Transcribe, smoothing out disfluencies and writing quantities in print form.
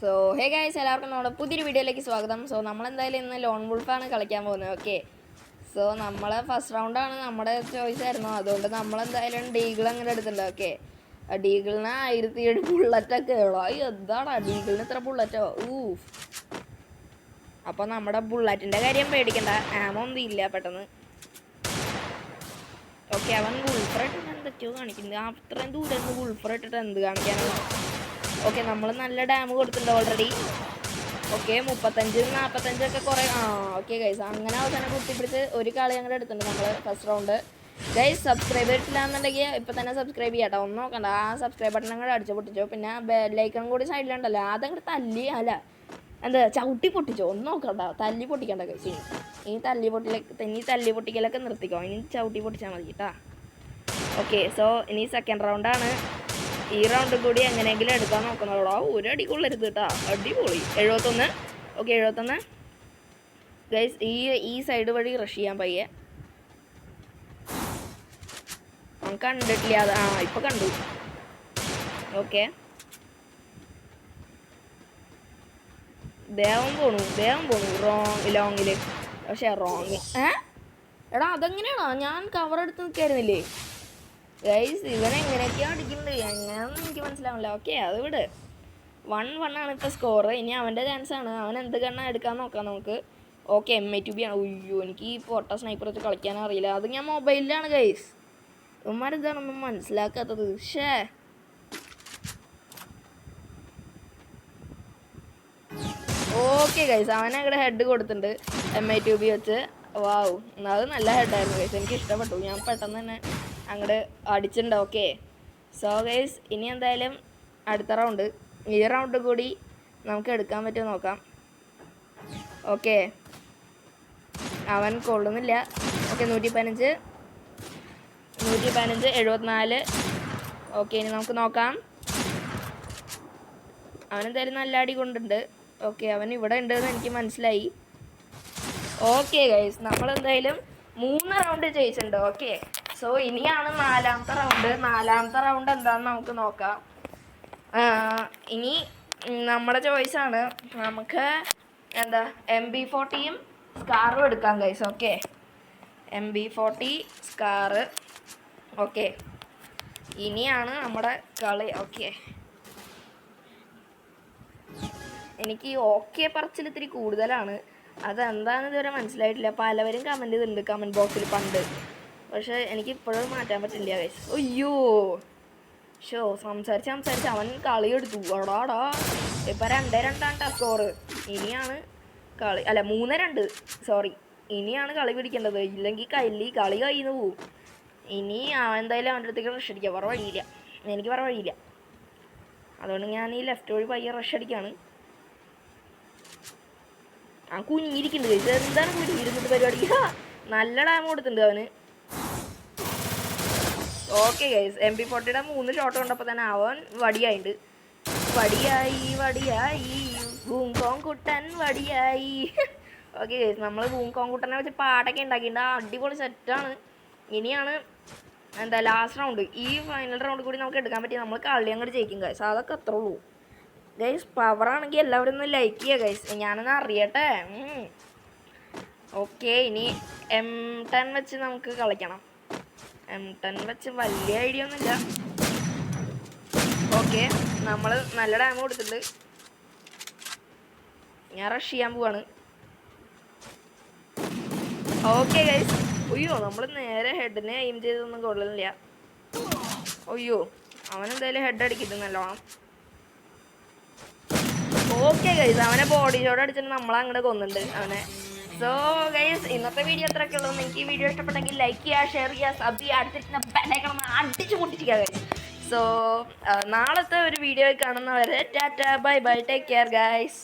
So hey guys, എല്ലാവർക്കും നമ്മുടെ പുതിയൊരു വീഡിയോയിലേക്ക് സ്വാഗതം. സോ നമ്മളെന്തായാലും ഇന്ന് ലോൺ വുൾഫാണ് കളിക്കാൻ പോകുന്നത്. ഓക്കെ, സോ നമ്മളെ ഫസ്റ്റ് റൗണ്ടാണ് നമ്മുടെ ചോയ്സ് ആയിരുന്നു. അതുകൊണ്ട് നമ്മളെന്തായാലും ഡീഗിൾ അങ്ങനെ എടുത്തിട്ടുണ്ട്. ഓക്കെ, ഡീഗിളിന് 1007 ബുള്ളറ്റൊക്കെ ഉള്ളൂ. എന്താണ് ഡീഗിളിന് ഇത്ര ബുള്ളറ്റോ? അപ്പോൾ നമ്മുടെ ബുള്ളറ്റിൻ്റെ കാര്യം പേടിക്കണ്ട, ആമോ ഒന്നും ഇല്ല പെട്ടെന്ന്. ഓക്കെ, അവൻ ഗുൾഫർ ഇട്ടിട്ട് എന്തൊക്കെയോ കാണിക്കുന്നത്. അത്രയും ദൂരം നിന്ന് ഗുൾഫർ ഇട്ടിട്ട് എന്ത് കാണിക്കാനാണ്? ഓക്കെ, നമ്മൾ നല്ല ഡാം കൊടുത്തിട്ടുണ്ട് ഓൾറെഡി. ഓക്കെ, 35-45 കുറേ. ഓക്കെ ഗൈസ്, അങ്ങനെ അവസാനം കുത്തിപ്പിടിച്ച് ഒരു കളി അങ്ങനെ എടുത്തിട്ടുണ്ട് നമ്മൾ ഫസ്റ്റ് റൗണ്ട്. ഗൈസ്, സബ്സ്ക്രൈബ് ചെയ്തിട്ടില്ലാന്നുണ്ടെങ്കിൽ ഇപ്പം തന്നെ സബ്സ്ക്രൈബ് ചെയ്യാട്ടോ. ഒന്നും നോക്കണ്ട, ആ സബ്സ്ക്രൈബ് ബട്ടൺ അങ്ങോട്ട് അടിച്ചു പൊട്ടിച്ചോ. പിന്നെ ബെല്ലൈക്കൺ കൂടി സൈഡിലുണ്ടല്ലോ, അതങ്ങോട്ട് തല്ലി അല്ല എന്താ ചവിട്ടി പൊട്ടിച്ചോ. ഒന്നും നോക്കണ്ട, തല്ലി പൊട്ടിക്കണ്ട ഗൈസ്. ഇനി തല്ലി പൊട്ടിക്കലൊക്കെ നിർത്തിക്കോ, ഇനി ചവിട്ടി പൊട്ടിച്ചാൽ മതി കേട്ടാ. ഓക്കെ, സോ ഇനി സെക്കൻഡ് റൗണ്ടാണ്. ഈ റൗണ്ട് കൂടി എങ്ങനെയെങ്കിലും എടുക്കാൻ നോക്കണോടാ. ഒരു അടി കൊള്ളരുത് കേട്ടോ. അടിപൊളി. 71. Okay, 71 guys. ഈ സൈഡ് വഴി റഷ് ചെയ്യാൻ പയ്യെ. കണ്ടിട്ടില്ല അത്. ഇപ്പൊ കണ്ടു. ഓക്കെ, ദേവം പോണു ലോങ്ങില്. പക്ഷെ റോങ്. എടാ അതെങ്ങനെയാണോ? ഞാൻ കവർ എടുത്ത് നിൽക്കായിരുന്നില്ലേ ഗൈസ്? ഇവനെങ്ങനെയൊക്കെയാണ് അടിക്കുന്നത് എങ്ങനെയാണെന്ന് എനിക്ക് മനസ്സിലാവില്ല. ഓക്കെ, അത് വിട്. 1-1 ഇപ്പോൾ സ്കോർ. ഇനി അവൻ്റെ ചാൻസാണ്. അവൻ എന്ത് കണ്ണാ എടുക്കാൻ നോക്കാം നമുക്ക്. ഓക്കെ, MA2B ആണ്. ഉയ്യോ, എനിക്ക് ഈ പൊട്ട സ്നൈപ്പർ വെച്ച് കളിക്കാൻ അറിയില്ല. അത് ഞാൻ മൊബൈലിലാണ് ഗൈസ്. ഇവന്മാരിതാണൊന്നും മനസ്സിലാക്കാത്തത്. ഓക്കെ ഗൈസ്, അവനങ്ങടെ ഹെഡ് കൊടുത്തിട്ടുണ്ട് MA2B വെച്ച്. വാവ്, അത് നല്ല ഹെഡായിരുന്നു ഗൈസ്, എനിക്ക് ഇഷ്ടപ്പെട്ടു. ഞാൻ പെട്ടെന്ന് തന്നെ അങ്ങോട്ട് അടിച്ചിട്ടുണ്ട്. ഓക്കെ, സോ ഗൈസ്, ഇനി എന്തായാലും അടുത്ത റൗണ്ട്. ഈ റൗണ്ട് കൂടി നമുക്ക് എടുക്കാൻ പറ്റുമോ നോക്കാം. ഓക്കെ, അവൻ കൊള്ളുന്നില്ല. ഓക്കെ, 115, 74. ഓക്കെ, ഇനി നമുക്ക് നോക്കാം. അവനെന്തായാലും നല്ല അടി കൊണ്ടുണ്ട്. ഓക്കെ, അവൻ ഇവിടെ ഉണ്ടെന്ന് എനിക്ക് മനസ്സിലായി. ഓക്കെ ഗൈസ്, നമ്മളെന്തായാലും 3 റൗണ്ട് ജയിച്ചിട്ടുണ്ട്. ഓക്കെ, സോ ഇനിയാണ് നാലാമത്തെ റൗണ്ട് എന്താണെന്ന് നമുക്ക് നോക്കാം. ഇനി നമ്മുടെ ചോയ്സാണ്. നമുക്ക് എന്താ MB40യും സ്കാറും എടുക്കാം guys. Okay, MB40 SCAR. Okay, ഇനിയാണ് നമ്മുടെ കളി. ഓക്കെ, എനിക്ക് ഓക്കെ പറച്ചിൽ ഇത്തിരി കൂടുതലാണ്. അതെന്താണെന്ന് ഇതുവരെ മനസ്സിലായിട്ടില്ല. പലവരും കമൻറ്റ് ചെയ്തിട്ടുണ്ട് കമൻറ്റ് ബോക്സിൽ പണ്ട്. പക്ഷേ എനിക്ക് ഇപ്പോഴും മാറ്റാൻ പറ്റില്ല ഗൈസ്. അയ്യോ, സംസാരിച്ച് അവൻ കളി എടുത്തു. അടാടാ, ഇപ്പം 2-2 സ്കോറ്. ഇനിയാണ് കളി, അല്ല 3-2, സോറി. ഇനിയാണ് കളി പിടിക്കേണ്ടത്, ഇല്ലെങ്കിൽ കളി കയ്യിൽ നിന്ന് പോവും. ഇനി എന്തായാലും അവൻ്റെ അടുത്തേക്ക് റഷ് അടിക്കാം. എനിക്ക് വേറെ വഴിയില്ല. അതുകൊണ്ട് ഞാൻ ഈ ലെഫ്റ്റ് വഴി പയ്യെ റഷ് അടിക്കുകയാണ്. കുഞ്ഞിരിക്കുന്നുണ്ട് ഗൈസ്. എന്താണ് കുഞ്ഞിരുന്നിട്ട് പരിപാടി? നല്ല ഡാം കൊടുത്തിട്ടുണ്ട് അവന്. ഓക്കെ ഗൈസ്, MB40യുടെ 3 ഷോട്ട് കൊണ്ടപ്പോൾ തന്നെ അവൻ വടിയായിട്ടുണ്ട്. വടിയായി ബൂങ്കോങ് കുട്ടൻ വടിയായി. ഓക്കെ ഗൈസ്, നമ്മൾ ബൂങ്കോങ് കുട്ടനെ വെച്ച് പാട്ടൊക്കെ ഉണ്ടാക്കിയിട്ടുണ്ട്. അടിപൊളി സെറ്റാണ്. ഇനിയാണ് എന്താ ലാസ്റ്റ് റൗണ്ട്. ഈ ഫൈനൽ റൗണ്ട് കൂടി നമുക്ക് എടുക്കാൻ പറ്റി നമ്മൾ കളി അങ്ങോട്ട് ജയിക്കും ഗൈസ്. അതൊക്കെ അത്രേ ഉള്ളൂ ഗൈസ്. പവറാണെങ്കിൽ എല്ലാവരും ഒന്ന് ലൈക്ക് ചെയ്യുക ഗൈസ്, ഞാനൊന്ന് അറിയട്ടെ. ഓക്കെ, ഇനി M10 വെച്ച് നമുക്ക് കളിക്കണം. M10 വെച്ച് വലിയ ഐഡിയ ഒന്നുമില്ല. ഓക്കെ, നമ്മൾ നല്ല ഡാം കൊടുത്തിട്ടുണ്ട്. ഞാൻ റഷ് ചെയ്യാൻ പോവാണ്. ഓക്കെ ഗൈസ്, അയ്യോ, നമ്മൾ നേരെ ഹെഡിനെ എയിം ചെയ്തൊന്നും കൊള്ളുന്നില്ല. അയ്യോ, അവനെന്തായാലും ഹെഡ് അടിക്കിട്ടുണ്ട് നല്ലോണം. ഓക്കെ ഗൈസ്, അവനെ ബോഡി ഷോട്ട് അടിച്ചിട്ട് നമ്മളങ്ങോട്ട് കൊന്നിട്ടുണ്ട് അവനെ. സോ ഗൈസ്, ഇന്നത്തെ വീഡിയോ അത്രയൊക്കെ ഉള്ളൂ. നിങ്ങൾക്ക് ഈ വീഡിയോ ഇഷ്ടപ്പെട്ടെങ്കിൽ ലൈക്ക് ചെയ്യുക, ഷെയർ ചെയ്യുക, സബ് ചെയ്യുക, അടുത്തിരിക്കുന്ന ബെല്ലൈക്കൺ അടിച്ചു പൊട്ടിക്കുക ഗൈസ്. സോ നാളത്തെ ഒരു വീഡിയോ കാണുന്നവരെ Tata, bye bye, take care guys.